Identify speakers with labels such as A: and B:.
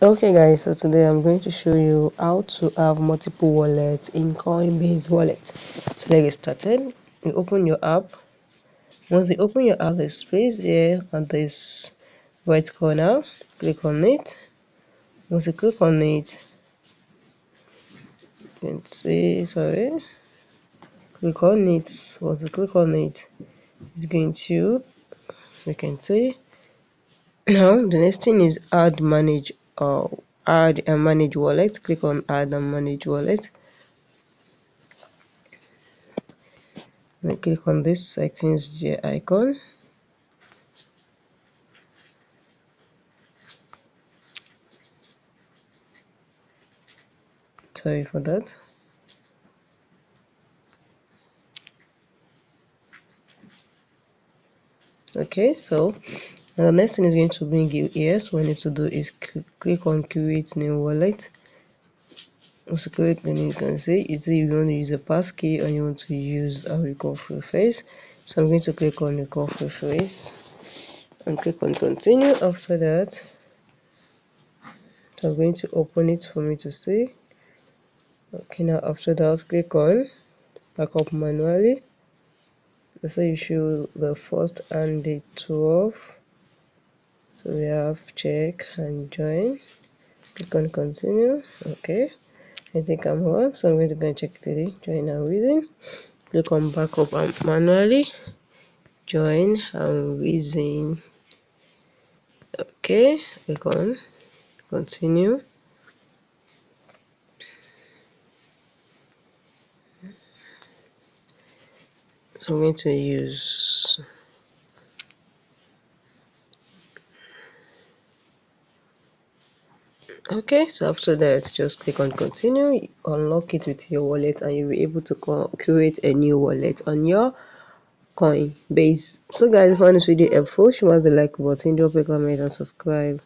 A: Okay guys, so today I'm going to show you how to have multiple wallets in Coinbase wallet. So let's get started. You open your app. Once you open your app, there's space there on this right corner. Click on it. Once you click on it, you can see, click on it. Once you click on it, it's going to, you can see. Now the next thing is add and manage wallet. Click on add and manage wallet. Then click on this settings J icon. Sorry for that. Okay, so the next thing is going to bring you here. So what you need to do is click on create new wallet. Also click, then you can see you want to use a passkey or you want to use a recall free phrase. So I'm going to click on recall free phrase and click on continue. After that, so I'm going to open it for me to see. Okay, now after that, click on backup manually. So you show the first and the 12. So we have check and join. Click on continue. Okay, I think I'm on, so I'm going to go and check today. Join and reason. Click on backup and manually. Join and reason. Okay, click on continue. So I'm going to use okay, so after that, just click on continue, unlock it with your wallet, and you'll be able to create a new wallet on your Coinbase. So guys, if you found this video helpful, smash the like button, drop a comment and subscribe.